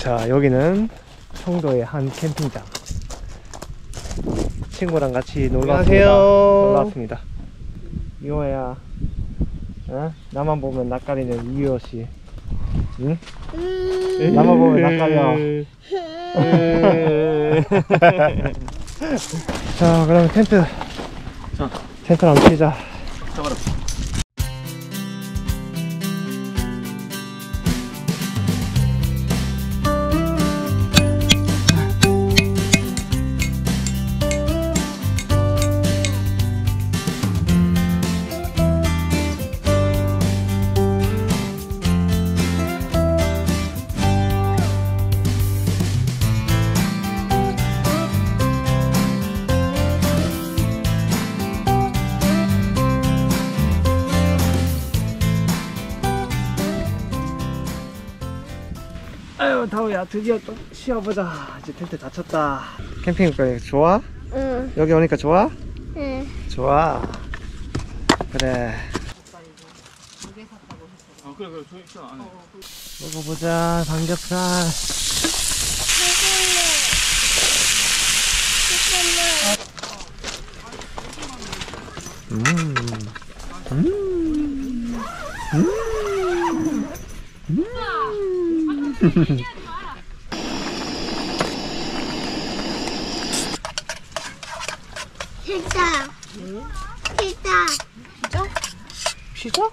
자, 여기는 청도의 한 캠핑장. 친구랑 같이 놀러 왔습니다. 이호야, 어? 나만 보면 낯가리는 이호씨. 응? 나만 보면 낯가려. 자, 그럼 텐트. 자, 텐트를 한번 치자. 잡아라. 아유, 다우야, 드디어 또 쉬어보자. 이제 텐트 다 쳤다. 캠핑 좋아? 응. 여기 오니까 좋아? 응. 좋아. 그래. 그래 저 안에. 먹어보자. 삼겹살. 피자. 피자. 피자?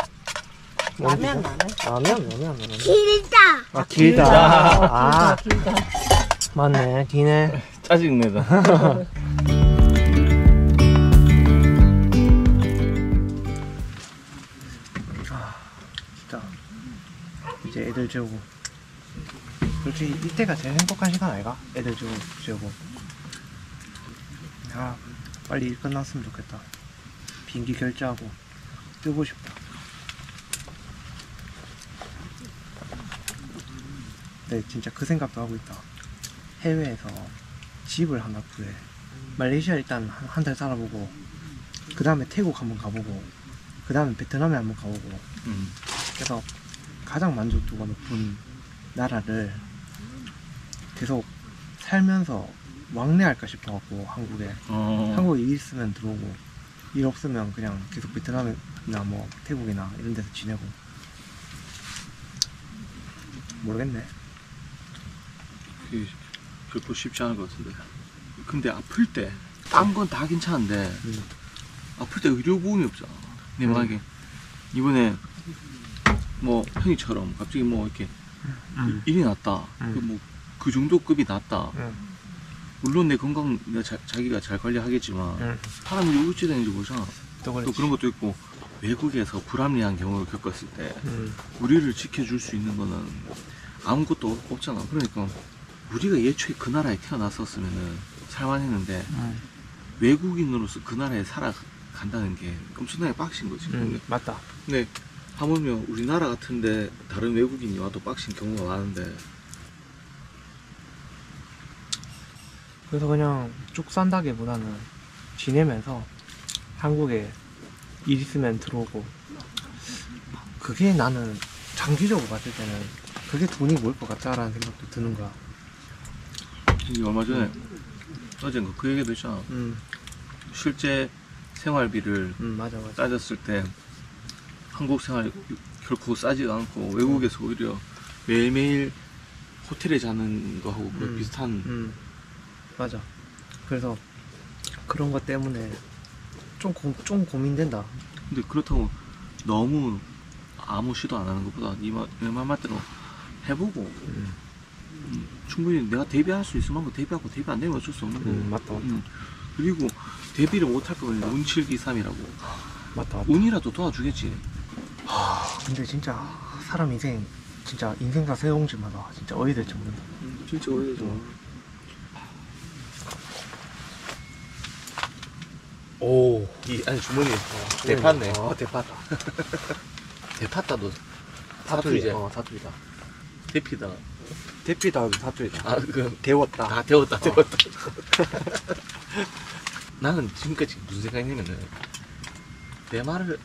라면 라면. 길다. 아, 길다. 길다. 맞네, 기네. 짜증내다. 진짜 이제 애들 재우고, 솔직히 이때가 제일 행복한 시간 아이가? 애들 재우고. 아, 빨리 일 끝났으면 좋겠다. 비행기 결제하고 뜨고 싶다. 네, 진짜 그 생각도 하고 있다. 해외에서 집을 하나 구해. 말레이시아 일단 한 달 살아보고, 그 다음에 태국 한번 가보고, 그 다음에 베트남에 한번 가보고. 그래서 가장 만족도가 높은 나라를 계속 살면서 왕래할까 싶어갖고, 한국에. 한국에 일 있으면 들어오고, 일 없으면 그냥 계속 베트남이나 뭐 태국이나 이런 데서 지내고. 모르겠네. 결코 쉽지 않을 것 같은데. 근데 아플 때 딴 건 다 괜찮은데 아플 때 의료보험이 없잖아. 근데 만약에 이번에 뭐 형이처럼 갑자기 뭐 이렇게 일이 났다. 그 정도 급이 났다. 물론 내 건강 자기가 잘 관리하겠지만 사람이 어찌 되는지 모르잖아. 또 그런 것도 있고, 외국에서 불합리한 경우를 겪었을 때 우리를 지켜줄 수 있는 거는 아무것도 없잖아. 그러니까 우리가 예초에 그 나라에 태어났었으면은 살만했는데 외국인으로서 그 나라에 살아간다는 게 엄청나게 빡신 거지. 맞다. 근데 하물며 우리나라 같은데 다른 외국인이 와도 빡신 경우가 많은데. 그래서 그냥 쭉 산다기보다는 지내면서 한국에 일 있으면 들어오고, 그게 나는 장기적으로 봤을 때는 그게 돈이 모일 것 같다라는 생각도 드는 거야. 얼마 전에 어젠가 그 얘기도 했잖아. 실제 생활비를 맞아. 따졌을 때 한국 생활 결코 싸지가 않고 외국에서 오히려 매일매일 호텔에 자는 거하고 거의 비슷한. 맞아. 그래서 그런 것 때문에 좀 고민된다. 근데 그렇다고 너무 아무 시도 안 하는 것보다 네 말대로 해보고 충분히 내가 데뷔할 수 있을 만큼 데뷔하고, 데뷔 안 되면 어쩔 수 없는 거고. 맞다. 그리고 데뷔를 못할 거면 운칠기삼이라고. 맞다. 운이라도 도와주겠지. 근데 진짜 사람 인생, 진짜 인생사 세옹지마다 진짜 어이 될지 모른다. 진짜 오래되죠. 오, 이 안에 주머니에 대팠네. 대파다. 대팠다도 사투리지. 사투리다. 대피다. 사투리다. 아, 그 데웠다. 다 데웠다. 나는 지금까지 무슨 생각했냐면은, 내 말을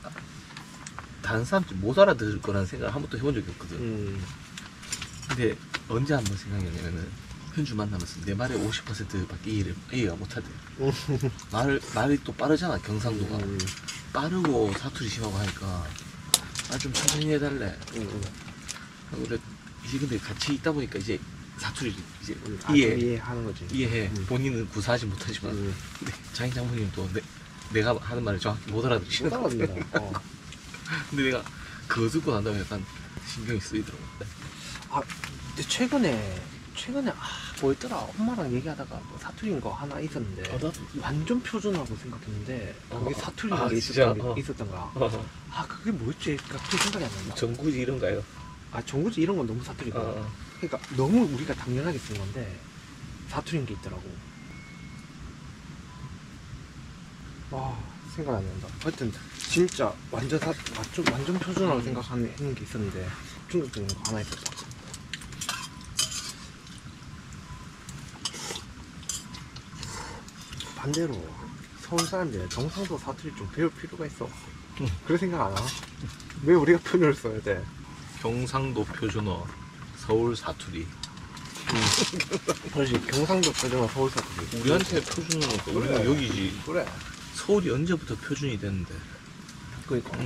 다른 사람들이 못 알아들을 거라는 생각을 한 번도 해본 적이 없거든. 근데 언제 한번 생각했냐면은 현주 만나면서 내 말의 50%밖에 이해가 못하대. 말이 또 빠르잖아 경상도가. 빠르고 사투리 심하고 하니까 좀 천천히 해달래. 그래 이제 근데 같이 있다 보니까 이제 사투리 이제 이해하는 거지. 이해해. 본인은 구사하지 못하지만 근데 장인 장모님도 내가 하는 말을 정확히 못 알아듣시는. 근데 내가 그거 듣고 난 다음에 약간 신경이 쓰이더라고. 근데 최근에 뭐였더라? 엄마랑 얘기하다가 뭐 사투리인 거 하나 있었는데 완전 표준화고 생각했는데 그게 사투리인 게 있었던 거야. 그게 뭐였지? 갑자기 생각이 안 난다. 전구지 이런 거예요? 정구지 이런 건 너무 사투리고 그러니까 너무 우리가 당연하게 쓴 건데 사투리인 게 있더라고. 생각 안 난다. 하여튼 진짜 완전 표준화로 생각하는 게 있었는데 중국적인 거 하나 있었다. 반대로 서울 사람들 경상도 사투리 좀 배울 필요가 있어. 그래 생각 안 하나? 왜 우리가 표준을 써야 돼? 경상도 표준어, 서울 사투리. 그렇지. 경상도 표준어, 서울 사투리. 우리한테 표준어니까 우리는 여기지. 그래. 서울이 언제부터 표준이 됐는데. 그러니까.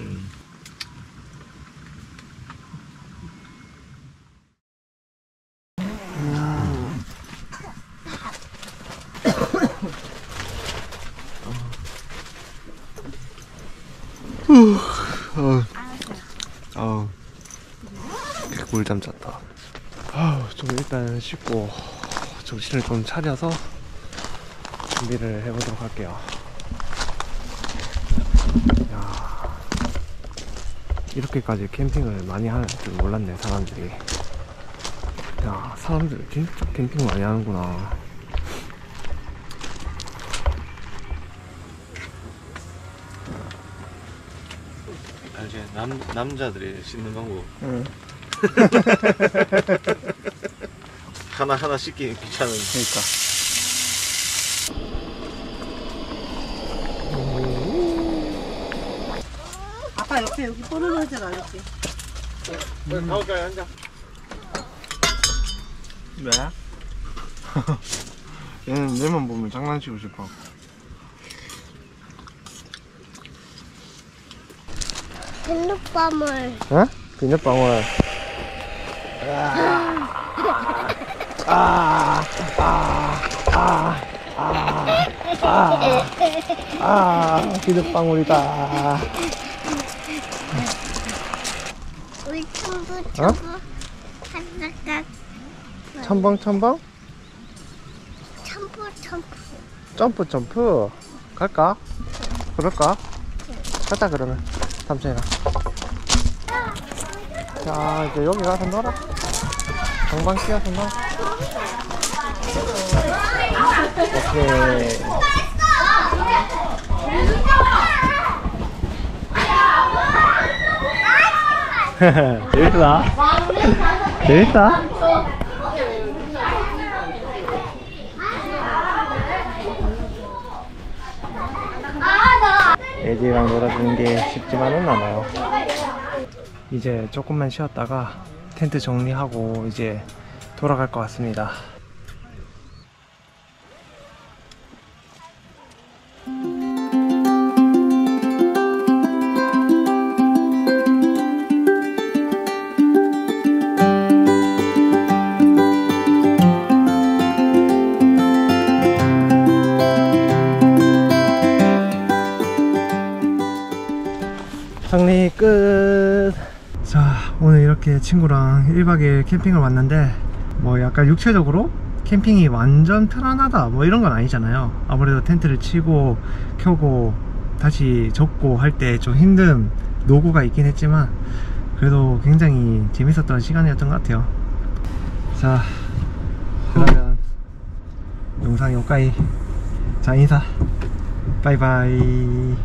꿀잠 잤다. 좀 일단 씻고 정신을 좀 차려서 준비를 해보도록 할게요. 야, 이렇게까지 캠핑을 많이 하는 줄 몰랐네 사람들이. 야, 사람들 진짜 캠핑 많이 하는구나. 알지? 남자들이 씻는 방법. 하나 씻기 귀찮은. 그러니까. 아빠 옆에 여기 떨어지잖아 이렇게. 가까이 앉아. 왜? 얘는 내만 보면 장난치고 싶어. 비눗방울. 어? 비눗방울. 비눗방울이다. 우리 첨부 하나가 첨벙 첨부 점프 갈까? 그럴까? 가자 그러면 삼촌이랑. 자 이제 여기 가서 놀아. 방방 끼워서 놀아. 오케이. 재밌다. 재밌다. 애들이랑 놀아주는 게 쉽지만은 않아요. 이제 조금만 쉬었다가 텐트 정리하고 이제 돌아갈 것 같습니다. 정리 끝. 자, 오늘 이렇게 친구랑 1박 2일 캠핑을 왔는데 뭐 약간 육체적으로 캠핑이 완전 편안하다 뭐 이런 건 아니잖아요. 아무래도 텐트를 치고 켜고 다시 접고 할 때 좀 힘든 노고가 있긴 했지만 그래도 굉장히 재밌었던 시간이었던 것 같아요. 자, 그러면 영상이 여기까지. 자, 인사. 바이바이.